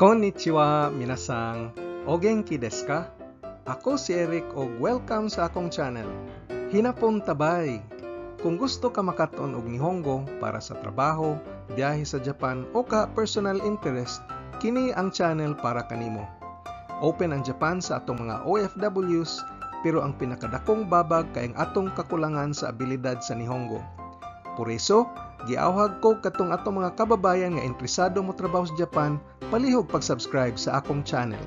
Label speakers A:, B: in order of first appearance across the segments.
A: Konnichiwa, minasang. O genki desu ka? Ako si Eric o welcome sa akong channel. Hinapon tabay. Kung gusto ka makaton og Nihongo para sa trabaho, biyahe sa Japan o ka personal interest, kini ang channel para kanimo. Open ang Japan sa atong mga OFWs, pero ang pinakadakong babag kay ang atong kakulangan sa abilidad sa Nihongo. Por eso, giawhag ko katong atong mga kababayan nga interesado mo trabaho sa Japan, palihog pag-subscribe sa akong channel.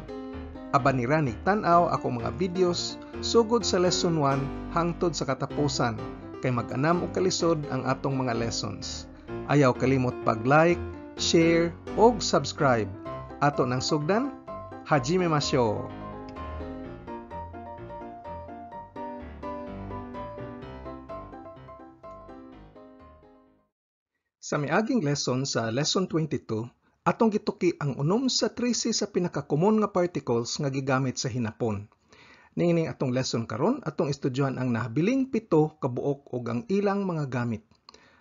A: Aba ni Rani tan-aw akong mga videos sugod sa lesson 1 hangtod sa katapusan kay mag-anam og kalisod ang atong mga lessons. Ayaw kalimot pag-like, share og subscribe. Ato nang sugdan, hajime masyo. Sa miaging lesson sa lesson 22, atong gituki ang unom sa 13 sa pinakakomon nga particles nga gigamit sa hinapon. Niining atong lesson karon, atong estudyohan ang nahabiling 7 kabuok ug ang ilang mga gamit.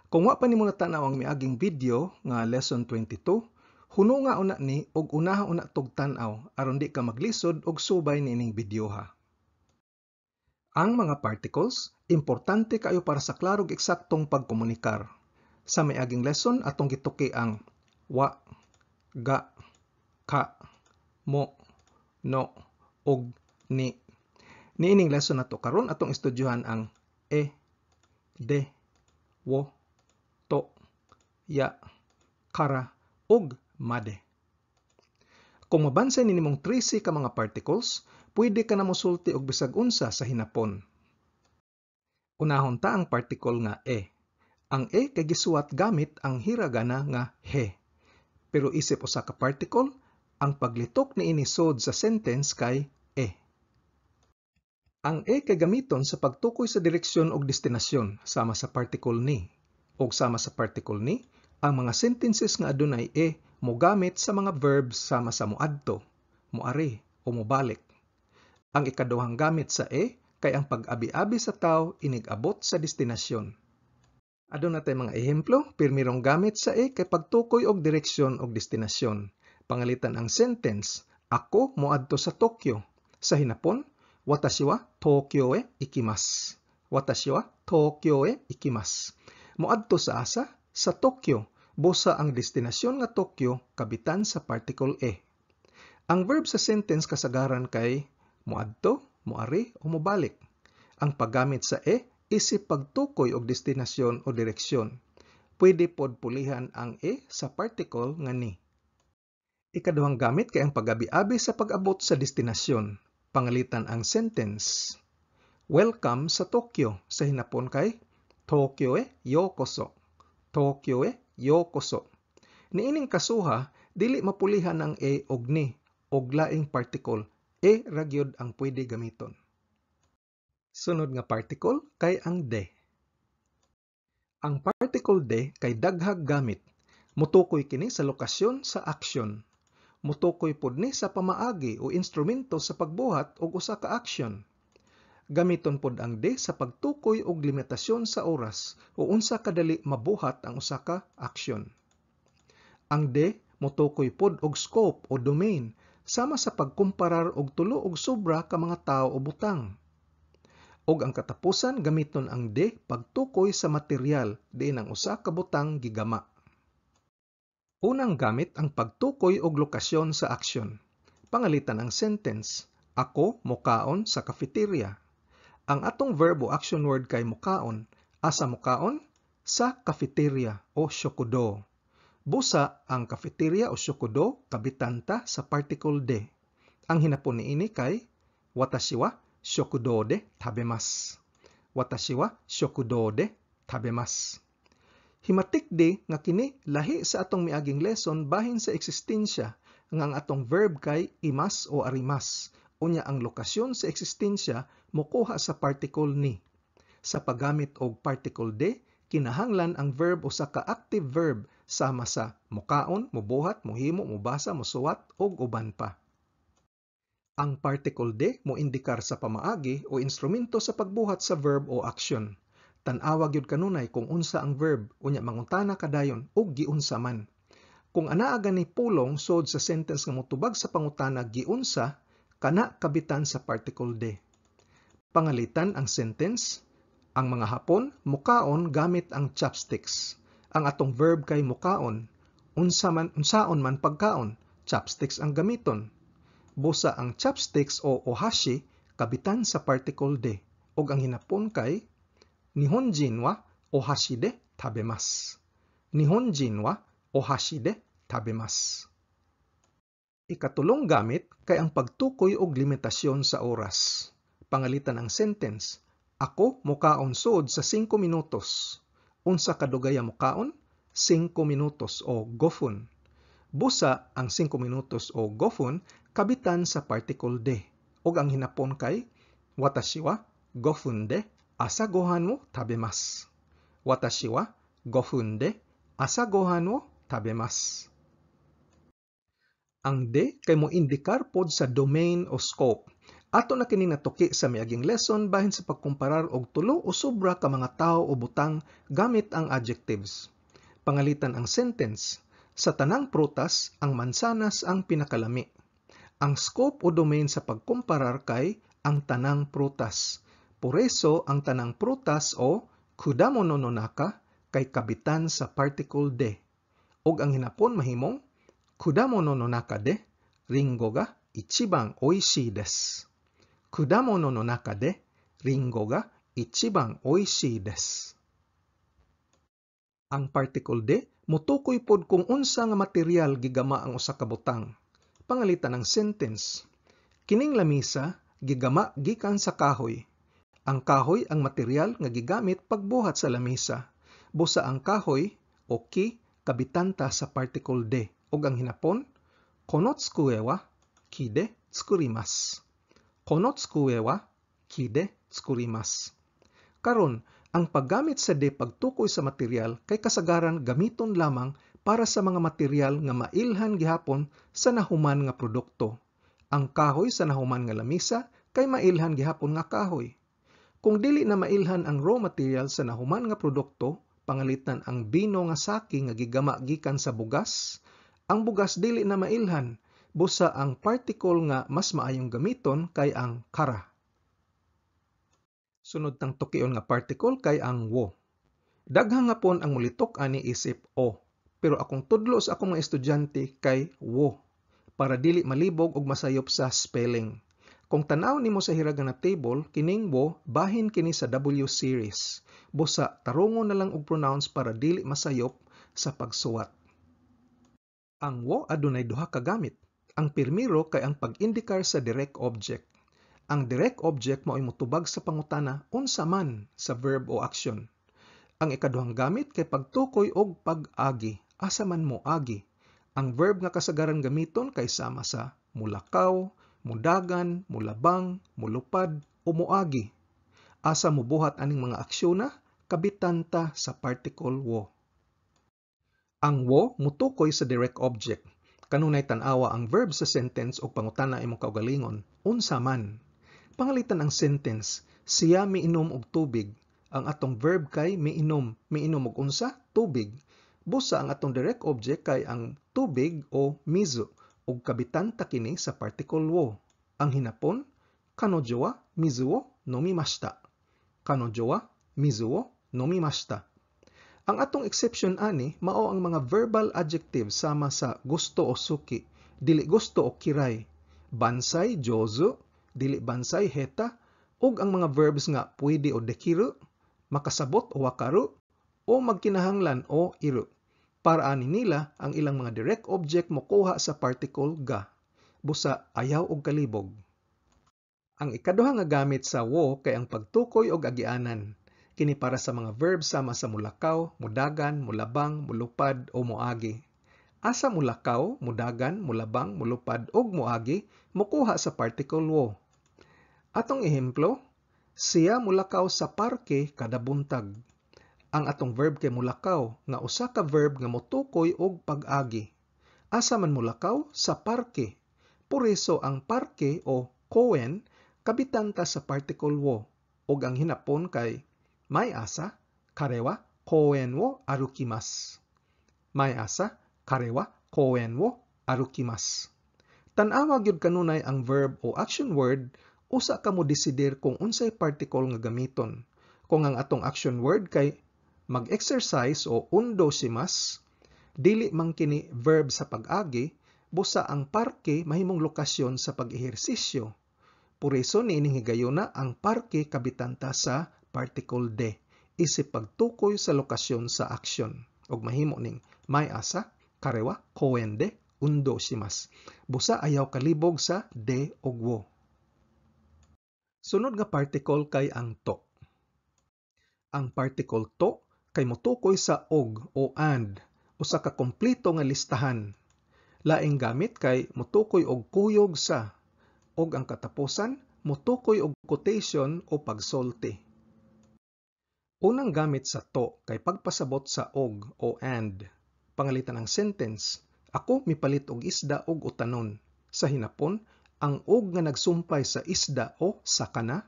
A: Kung wa pa nimo natanaw ang miaging video nga lesson 22, huno nga una ni ug unaha una tog tan-aw aron di ka maglisod og subay niining video ha. Ang mga particles importante kayo para sa klarog eksaktong pagkomunikar. Sa miaging lesson, atong gituki ang wa, ga, ka, mo, no, ug ni. Niining lesson nato karon atong estudyohan ang de, wo, to, ya, kara, ug made. Kung mabansay ninimong 13 ka mga particles, pwede ka na mosulti og bisag unsa sa hinapon. Unahon ta ang particle nga e. Ang e kay gisuwat gamit ang hiragana nga he. Pero isip usa ka particle, ang paglitok niini sod sa sentence kay e. Ang e kay gamiton sa pagtukoy sa direksyon og destinasyon sama sa particle ni. Og sama sa particle ni, ang mga sentences nga adunay e mogamit sa mga verbs sama sa moadto, moari o mobalik. Ang ikaduhang gamit sa e kay ang pag-abi-abi sa tawo inig-abot sa destinasyon. Aduna tay mga ehemplo, pirmirong gamit sa e kay pagtukoy og direksyon og destinasyon. Pangalitan ang sentence, ako moadto sa Tokyo. Sa hinapon, watashi wa Tokyo e ikimasu. Watashi wa Tokyo e ikimasu. Moadto sa asa? Sa Tokyo. Busa ang destinasyon nga Tokyo kabitan sa particle e. Ang verb sa sentence kasagaran kay moadto, moari o mobalik. Ang paggamit sa e isip pagtukoy og destinasyon o direksyon. Pwede pod pulihan ang e sa particle nga ni. Ikaduhang gamit kay ang pag-abi-abi sa pag-abot sa destinasyon. Pangalitan ang sentence. Welcome sa Tokyo. Sa hinapon kay Tokyo e yokoso. Tokyo e yokoso. Niining kasuha, dili mapulihan ang e og ni og laing particle. E ra gyud ang pwede gamiton. Sunod nga particle kay ang de. Ang particle de kay daghag gamit. Mutukoy kini sa lokasyon sa action. Mutukoy pod ni sa pamaagi o instrumento sa pagbuhat og usa ka action. Gamiton pod ang de sa pagtukoy og limitasyon sa oras o unsa kadali mabuhat ang usa ka action. Ang de mutukoy pod og scope o domain sama sa pagkumparar og tulo og sobra ka mga tawo o butang. Og ang katapusan gamiton ang de pagtukoy sa material diin ang usa ka butang gigama. Unang gamit ang pagtukoy og lokasyon sa aksyon. Pangalitan ang sentence, ako mokaon sa cafeteria. Ang atong verb o action word kay mokaon. Asa mokaon? Sa cafeteria o shokudo. Busa ang cafeteria o shokudo kabitan ta sa particle de. Ang hinapon niini kay watashi wa shokudo de tabemasu. Watashi wa shokudo de tabemasu. Himatik de nga kini lahi sa atong miaging lesson bahin sa eksistensya nga ang atong verb kay imas o arimas. Unya ang lokasyon sa eksistensya mokuha sa particle ni. Sa paggamit og particle de, kinahanglan ang verb usa ka active verb sama sa mokaon, mobuhat, mohimo, mobasa, mosuwat ug uban pa. Ang particle de moindikar sa pamaagi o instrumento sa pagbuhat sa verb o action. Tan-awa gyud kanunay kung unsa ang verb unya mangutana kadayon ug giunsa man. Kung anaa gani pulong sod sa sentence nga motubag sa pangutana giunsa, kana kabitan sa particle de. Pangalitan ang sentence, ang mga Hapon mukaon gamit ang chopsticks. Ang atong verb kay mukaon, unsaon man pagkaon, chopsticks ang gamiton. Busa ang chopsticks o ohashi kabitan sa particle de. Og ang hinapon kay Nihonjin wa ohashi de tabemasu. Nihonjin wa ohashi de tabemasu. Ikatulong gamit kay ang pagtukoy og limitasyon sa oras. Pangalitan ang sentence, ako mukaon sod sa 5 minutos. Unsa kadugaya mukaon? 5 minutos o gofun. Busa ang 5 minutos o gofun kabitan sa particle de. Og ang hinapon kay watashi wa gofun de asa gohan wo tabemasu. Watashi wa gofun de asa gohan wo tabemasu. Ang de kay mo indikar pod sa domain o scope. Ato na kini natuki sa miaging lesson bahin sa pagkumparar og tulo o sobra ka mga tao o butang gamit ang adjectives. Pangalitan ang sentence, sa tanang prutas ang mansanas ang pinakalami. Ang scope o domain sa pagkumparar kay ang tanang prutas. Por eso ang tanang prutas o kudamono no naka kay kabitan sa particle de. Og ang hinapon mahimong kudamono no naka de ringo ga ichiban oishii desu. Kudamono no naka de ringo ga ichiban oishii desu. Ang particle de motukoy pod kung unsa nga material gigama ang usa ka butang. Pangalitan ng sentence, kining lamisa gigama gikan sa kahoy. Ang kahoy ang material nga gigamit pagbuhat sa lamisa. Busa ang kahoy o ki kabitanta sa particle de. Og ang hinapon, kono tsukue wa ki de tsukurimasu. Kono tsukue wa ki de tsukurimasu. Karon, ang paggamit sa de pagtukoy sa material kay kasagaran gamiton lamang para sa mga material nga mailhan gihapon sa nahuman nga produkto. Ang kahoy sa nahuman nga lamisa kay mailhan gihapon nga kahoy. Kung dili na mailhan ang raw material sa nahuman nga produkto, pangalitan ang bino nga saki nga gigama gikan sa bugas, ang bugas dili na mailhan, busa ang particle nga mas maayong gamiton kay ang kara. Sunod tang tukion nga particle kay ang wo. Daghang nga pon ang mulitok ani isip o, pero akong tudlo sa akong mga estudyante kay wo, para dili malibog og masayop sa spelling. Kung tanaw nimo sa hiragana table, kining wo bahin kini sa W series. Busa tarungon na lang og pronounce para dili masayop sa pagsuwat. Ang wo adunay duha ka gamit. Ang pirmiro kay ang pag-indikar sa direct object. Ang direct object mao'y motubag sa pangutana unsa man sa verb o action. Ang ikaduhang gamit kay pagtukoy og pag-agi. Asa man mo agi. Ang verb nga kasagaran gamiton kay sama sa mulakaw, mudagan, mulabang, mulupad o moagi. Asa mubuhat aning mga aksyon na kabitan ta sa particle wo. Ang wo mutukoy sa direct object. Kanunay tan-awa ang verb sa sentence o pangutana imong kaugalingon unsa man. Pangalitan ang sentence, siya miinom og tubig. Ang atong verb kay miinom og unsa? Tubig. Busa ang atong direct object kay ang tubig o mizu ug kabitan ta kini sa particle wo. Ang hinapon, kanojo wa mizu wo nomimashita. Kanojo wa mizu wo nomimashita. Ang atong exception ani mao ang mga verbal adjectives sama sa gusto o suki, dili gusto o kiray, bansai jozu, dili bansay heta, ug ang mga verbs nga pwede o dekiru, makasabot o wakaru, o magkinahanglan o iru. Para ani nila ang ilang mga direct object mokuha sa particle ga. Busa ayaw og kalibog. Ang ikaduha nga gamit sa wo kay ang pagtukoy og agianan. Kini para sa mga verbs sama sa mulakaw, mudagan, mulabang, mulupad o moagi. Asa mulakaw, mudagan, mulabang, mulupad ug moagi mokuha sa particle wo. Atong ehemplo, siya mulakaw sa parke kada buntag. Ang atong verb kay mulakaw nga usa ka verb nga motukoy og pag-agi. Asa man mulakaw? Sa parke. Por eso ang parke o koen kabitan ta sa particle wo. Ug ang hinapon kay may asa kare wa koen wo arukimasu. May asa kare wa koen wo arukimasu. Tan-awa gyud kanunay ang verb o action word, usa ka mo desider kung unsay particle nga gamiton. Kung ang atong action word kay mag-exercise o undo shimasu, dili man kini verb sa pag-agi, busa ang parke mahimong lokasyon sa pag-ehersisyo. Puriso niining higayuna ang parke kabitanta sa particle de, isip pagtukoy sa lokasyon sa action. Og mahimo ning may asa, karewa, koen de, undo shimasu. Busa ayaw kalibog sa de og wo. Sunod nga particle kay ang to. Ang particle to kay motukoy sa og o and, usa ka kompleto nga listahan. Laing gamit kay motukoy og kuyog sa, og ang katapusan motukoy og quotation o pagsulti. Unang gamit sa to kay pagpasabot sa og o and. Pangalitan ng sentence, ako mipalit og isda og utanon. Sa hinapon, ang og nga nagsumpay sa isda o sakana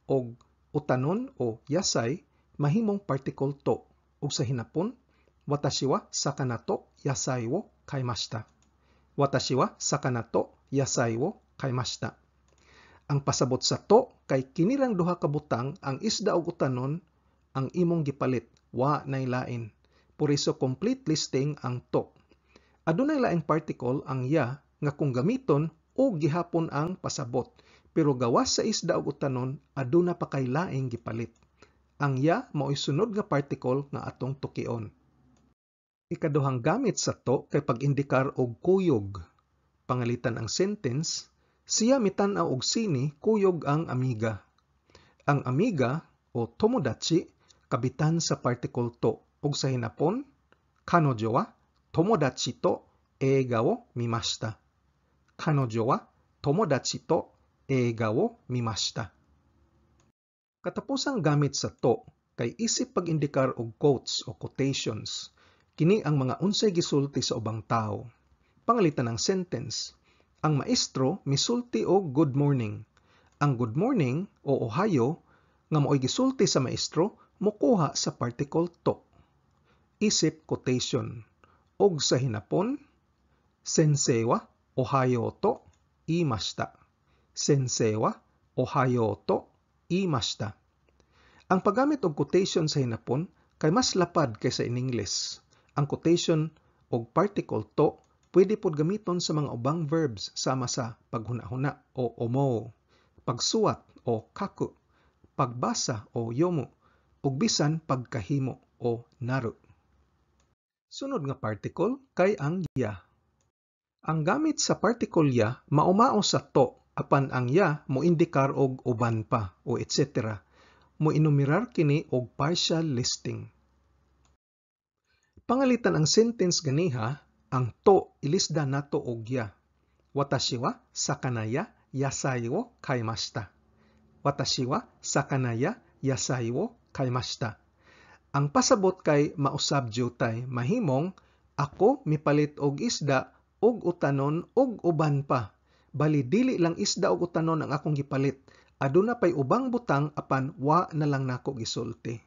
A: og utanon o yasay mahimong particle to. Ug sa hinapon, watashi wa sakana to yasai wo kaimashita. Watashi wa sakana to yasai wo kaimashita. Ang pasabot sa to kay kinirang duha ka butang ang isda ug utanon ang imong gipalit, wa nay lain. Puriso complete listing ang to. Adunay laing particle ang ya nga kung gamiton o gihapon ang pasabot, pero gawas sa isda ug utanon aduna pa kay laing gipalit. Ang ya mao'y sunod nga particle nga atong tukion. Ikaduhang gamit sa to kay pag-indikar og kuyog. Pangalitan ang sentence, siya mitan-aw og sini kuyog ang amiga. Ang amiga o tomodachi kabitan sa particle to ug sa hinapon, kanojo wa tomodachi to eiga wo mimashita. Kanojo wa tomodachi to eiga wo mimashita. Katapusang gamit sa to kay isip pag-indikar og quotes o quotations. Kini ang mga unsay gisulti sa ubang tao. Pangalitan ng sentence, ang maestro misulti og good morning. Ang good morning o ohayo nga mao'y gisulti sa maestro mokuha sa particle to. Isip quotation. Og sa hinapon, sensei wa ohayo to iimashita. Sensei wa ohayo to iimashita. Ang paggamit og quotation sa hinapon kay mas lapad kaysa in English. Ang quotation og particle to pwede pod gamiton sa mga ubang verbs sama sa paghuna-huna o omo, pagsuwat o kaku, pagbasa o yomu, ug bisan pagkahimo o naru. Sunod nga particle kay ang ya. Ang gamit sa particle ya maumao sa to apan ang ya moindikar og uban pa o etc. Moinumerar kini og partial listing. Pangalitan ang sentence ganiha, ang to ilisda nato og ya. Watashi wa sakana ya yasai wo kaimashita. Watashi wa sakana ya yasai wo kaimashita. Ang pasabot kay mausab jutay mahimong ako mipalit og isda og utanon og uban pa. Bali dili lang isda og utanon ang akong gipalit. Aduna pay ubang butang apan wa na lang nako gisulti.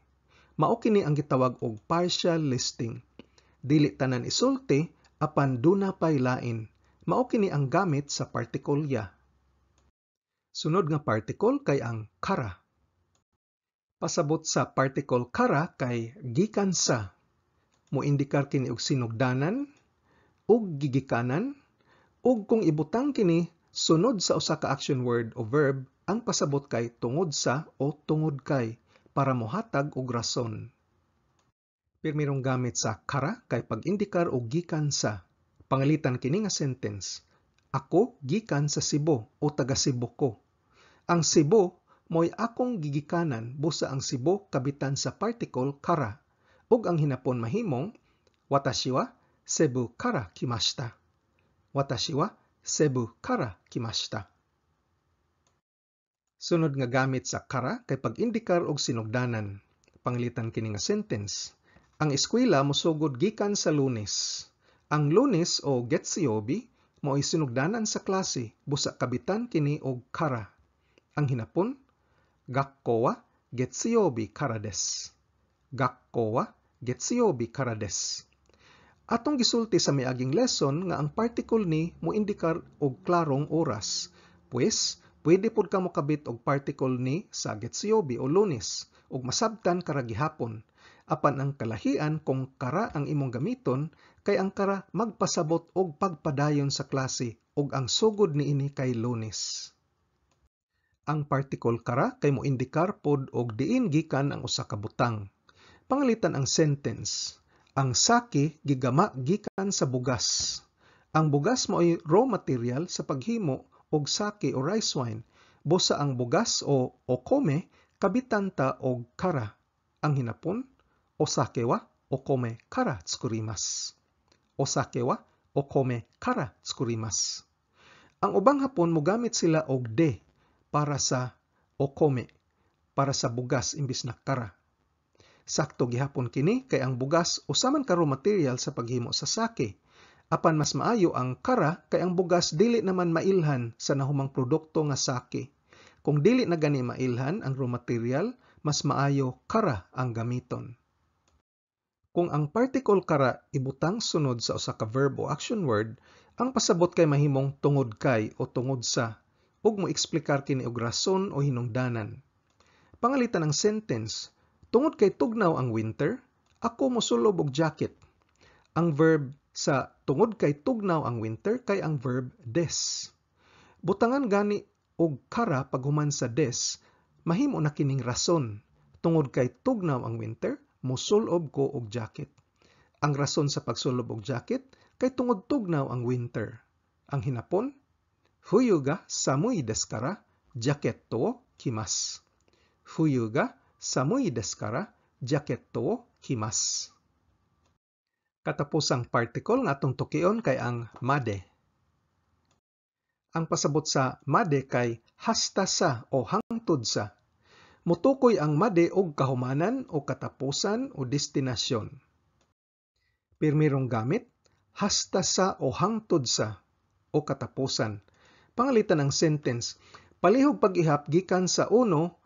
A: Mao kini ang gitawag og partial listing. Dili tanan isulti apan duna pay lain. Mao kini ang gamit sa particle ya. Sunod nga particle kay ang kara. Pasabot sa particle kara kay gikan sa. Moindikar kini og sinugdanan ug gigikanan ug kung ibutang kini sunod sa usa ka action word o verb, ang pasabot kay tungod sa o tungod kay para mohatag og rason. Pirmirong gamit sa kara kay pag-indikar og gikan sa. Pangalitan kini nga sentence, ako gikan sa Cebu o taga Cebu ko. Ang Cebu mo'y akong gigikanan busa ang Cebu kabitan sa particle kara ug ang hinapon mahimong watashi wa Cebu kara kimashita. Watashi wa Cebu kara kimashita. Sunod nga gamit sa kara kay pag-indikar og sinugdanan. Pangalitan kini nga sentence, ang eskwela mosugod gikan sa Lunes. Ang Lunes o Getsuyobi mao'y sinugdanan sa klase busa kabitan kini og kara. Ang hinapon, gakko wa Getsuyobi kara desu. Gakko wa Getsuyobi kara desu. Atong gisulti sa miaging lesson nga ang particle ni moindikar og klarong oras. Pues, pwede pod ka mokabit og particle ni sagit siyobi o Lunes ug masabtan kara gihapon. Apan ang kalahian kung kara ang imong gamiton kay ang kara magpasabot og pagpadayon sa klase ug ang sugod niini kay Lunes. Ang particle kara kay moindikar pod og diin gikan ang usa ka butang. Pangalitan ang sentence. Ang sake gigama gikan sa bugas. Ang bugas mao'y raw material sa paghimo og sake o rice wine. Busa ang bugas o okome kabitan ta og kara. Ang hinapon, osake wa okome kara tsukurimasu. Osake wa okome kara tsukurimasu. Ang ubang hapon mogamit sila og de para sa okome, para sa bugas imbis na kara. Sakto gihapon kini kay ang bugas usa man ka raw material sa paghimo sa sake. Apan mas maayo ang kara kay ang bugas dili naman mailhan sa nahumang produkto nga sake. Kung dili na gani mailhan ang raw material, mas maayo kara ang gamiton. Kung ang particle kara ibutang sunod sa usa ka verb o action word, ang pasabot kay mahimong tungod kay o tungod sa ug mo eksplikar kini og rason o hinungdanan. Pangalitan ng sentence. Tungod kay tugnaw ang winter, ako mosulob og jacket. Ang verb sa tungod kay tugnaw ang winter kay ang verb des. Butangan gani og kara paghuman sa des, mahimo na kining rason. Tungod kay tugnaw ang winter, mosulob ko og jacket. Ang rason sa pagsulob og jacket kay tungod tugnaw ang winter. Ang hinapon, fuyu ga samui desu kara jacket to kimasu. Fuyu ga samui desu kara jacket to kimasu. Katapusang particle nga atong tukion kay ang made. Ang pasabot sa made kay hasta sa o hangtod sa. Mutukoy ang made og kahumanan o katapusan o destinasyon. Pirmirong gamit, hasta sa o hangtod sa o katapusan. Pangalitan ng sentence, palihog pag-ihap gikan sa uno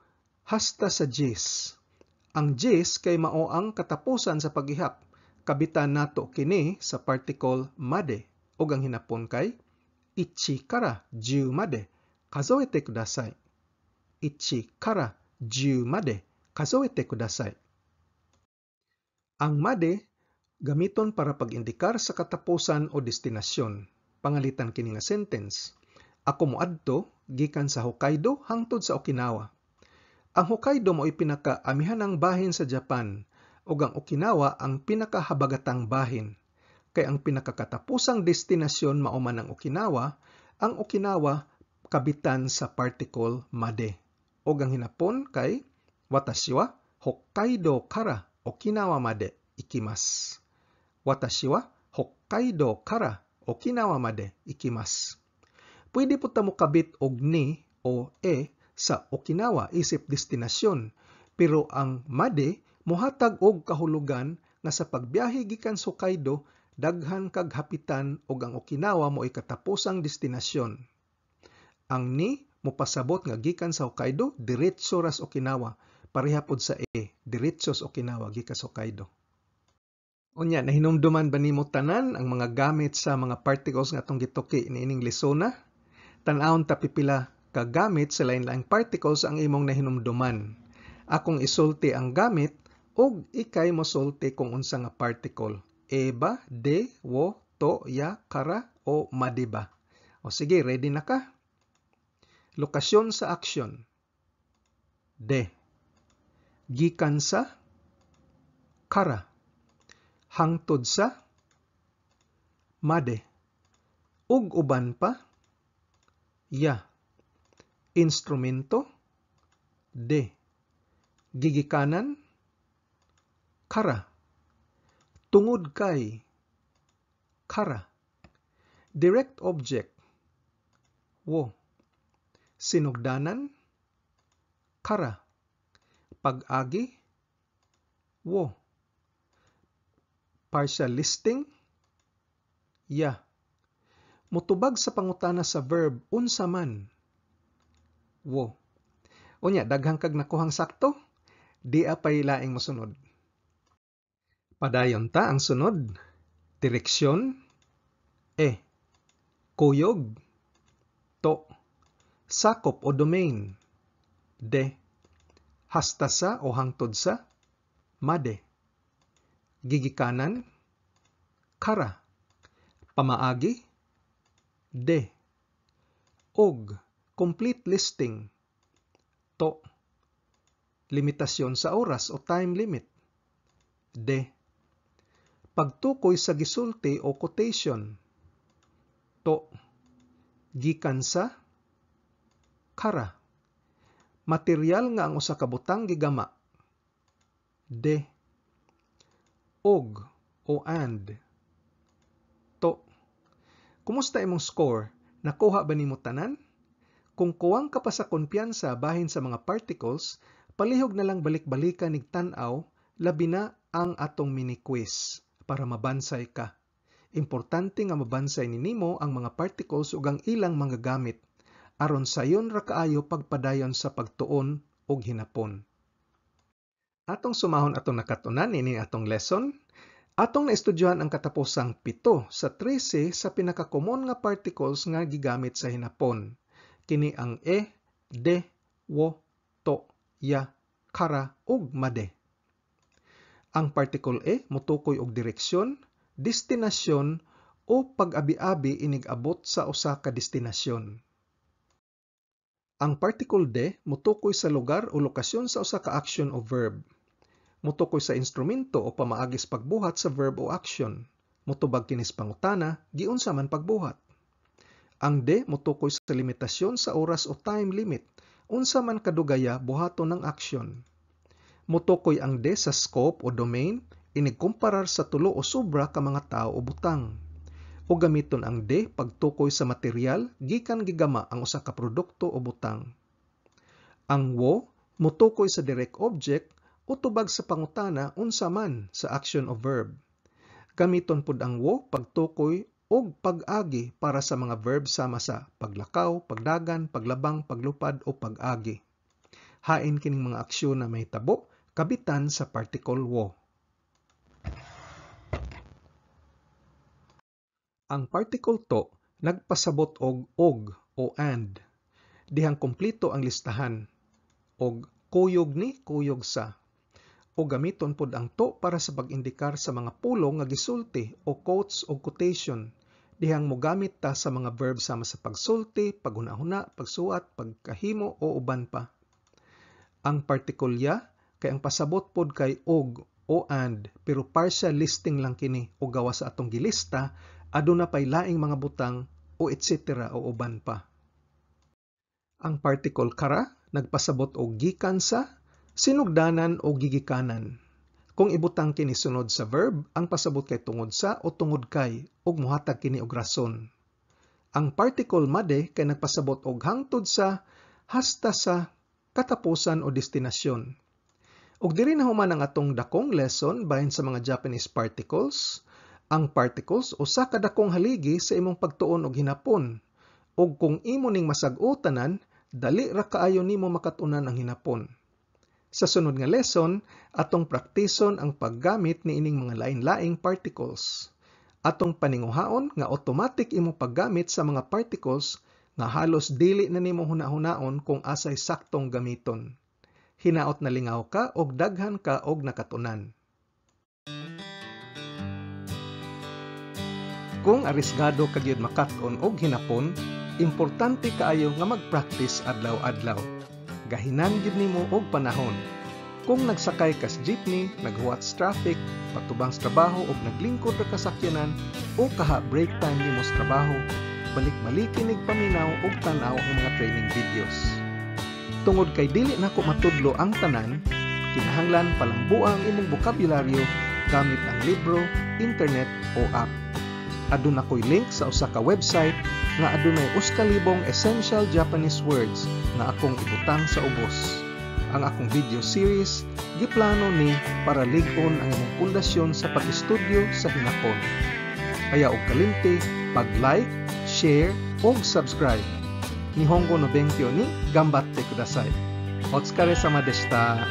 A: hasta sa 10. Ang 10 kay mao ang katapusan sa paghihap. Kabitan nato kini sa particle made ug ang hinapon kay ichi kara 10 made kazoete kudasai. Ichi kara 10 made kazoete kudasai. Ang made gamiton para pag-indikar sa katapusan o destinasyon. Pangalitan kini nga sentence. Ako moadto gikan sa Hokkaido hangtod sa Okinawa. Ang Hokkaido mo'y pinakaamihanang bahin sa Japan ug ang Okinawa ang pinakahabagatang bahin. Kay ang pinakakatapusang destinasyon mao man ang Okinawa kabitan sa particle made. Ug ang hinapon kay watashi wa Hokkaido kara Okinawa made ikimasu. Watashi wa Hokkaido kara Okinawa made ikimasu. Pwede po ta mo kabit og ni o sa Okinawa isip destinasyon, pero ang made mohatag og kahulugan nga sa pagbiyahe gikan sa Hokkaido daghan kag hapitan ug ang Okinawa mo'y katapusang destinasyon. Ang ni mopasabot nga gikan sa Hokkaido diretso ras Okinawa, pareha pod sa diretso sa Okinawa gikan sa Hokkaido. Unya, nahinumduman ba nimo tanan ang mga gamit sa mga particles nga atong gituki niining lesona? Tan-awon ta pipila kagamit sa lain-laing particles ang imong nahinumduman. Akong isulti ang gamit ug ikay mosulti kung unsa nga particle. Eba, de, wo, to, ya, kara o madiba. O sige, ready na ka? Lokasyon sa action. De. Gikan sa kara. Hangtod sa made. Ug uban pa ya. Instrumento de. Gigikanan kara. Tungod kay kara. Direct object wo. Sinugdanan kara. Pag-agi wo. Partial listing ya. Mutubag sa pangutana sa verb unsa man wo. Unya, daghang kag nakuhang sakto, di apay laing mosunod. Padayon ta ang sunod. Direksyon. E. Kuyog. To. Sakop o domain. D. Hasta sa o hangtod sa. Made. Gigikanan. Kara. Pamaagi. D. Og. Complete listing. To. Limitasyon sa oras o time limit. D. Pagtukoy sa gisulti o quotation. To. Gikan sa. Kara. Material nga ang usa ka butang gigama. D. Og o and. To. Kumusta imong score? Nakuha ba nimo tanan? Kung kuwang ka pa sa kumpiyansa bahin sa mga particles, palihog na lang balik-balikan nig tan-aw, labi na ang atong mini quiz para mabansay ka. Importante nga mabansay nimo ang mga particles ug ang ilang mga gamit aron sayon ra kaayo pagpadayon sa pagtuon ug hinapon. Atong sumahon atong nakatunan ini atong lesson. Atong naestudyohan ang katapusang 7 sa 13 sa pinakakomon nga particles nga gigamit sa hinapon. Kini ang e, de, wo, to, ya, kara, ug made. Ang particle e motukoy og direksyon, destinasyon o pag-abi-abi inig-abot sa usa ka destinasyon. Ang particle de motukoy sa lugar o lokasyon sa usa ka action o verb. Motukoy sa instrumento o pamaagis pagbuhat sa verb o action. Motubag kinis pangutana, giunsa man pagbuhat. Ang D motukoy sa limitasyon sa oras o time limit, unsa man kadugaya buhaton ng action. Motukoy ang D sa scope o domain, inigkumparar sa tulo o sobra ka mga tao o butang. O gamiton ang D pagtukoy sa material, gikan gigama ang usa ka produkto o butang. Ang wo motukoy sa direct object o tubag sa pangutana unsa man sa action o verb. Gamiton pud ang wo pagtukoy og pag-agi para sa mga verb sama sa paglakaw, pagdagan, paglabang, paglupad o pag-agi. Hain kining mga aksyon na may tabo, kabitan sa particle wo. Ang particle to nagpasabot og o and. Dihang kompleto ang listahan. Og kuyog ni, kuyog sa. O gamiton pod ang to para sa pag-indikar sa mga pulong nga gisulti o quotes o quotation. Dihang mogamit ta sa mga verb sama sa pagsulti, paghuna-huna, pagsuat, pagkahimo o uban pa. Ang particle ya kay ang pasabot pod kay og o and pero partial listing lang kini o gawa sa atong gilista aduna pay laing mga butang o etc. o uban pa. Ang particle kara nagpasabot og gikan sa, sinugdanan o gigikanan. Kung ibutang kini sunod sa verb, ang pasabot kay tungod sa o tungod kay ug mohatag kini og rason. Ang particle made kay nagpasabot og hangtod sa, hasta sa, katapusan o destinasyon. Ug diri na human ang atong dakong lesson bahin sa mga Japanese particles. Ang particles usa ka dakong haligi sa imong pagtuon og hinapon. Ug kung imo ning masag-utanan, dali ra kaayo nimo makatunan ang hinapon. Sa sunod nga lesson, atong praktison ang paggamit ni ining mga lain-laing particles. Atong paninguhaon nga automatic imo paggamit sa mga particles nga halos dili na nimo huna-hunaon kung asay saktong gamiton. Hinaot na lingaw ka og daghan ka og nakatunan. Kung arisgado ka gyud makat-on og hinapon, importante kaayo nga mag-practice adlaw-adlaw. Gahinan gid nimo og panahon. Kung nagsakay ka sa jeepney, naghuwat sa traffic, patubang sa trabaho o naglingkod ra ka sakyanan o kaha break time nimo sa trabaho, balik-balikin ig paminaw og tan-aw ang mga training videos. Tungod kay dili nako matudlo ang tanan, kinahanglan palambuang imong bokabularyo gamit ang libro, internet o app. Aduna ko'y link sa usa ka website nga adunay 8,000 essential Japanese words nga akong ibutang sa ubos. Ang akong video series giplano ni para lig-on ang imong pundasyon sa pag-estudyo sa hinapon. Kaya og kalimti pag-like, share ug subscribe. Nihongo no benkyo ni gambatte kudasai. Otsukare sama deshita.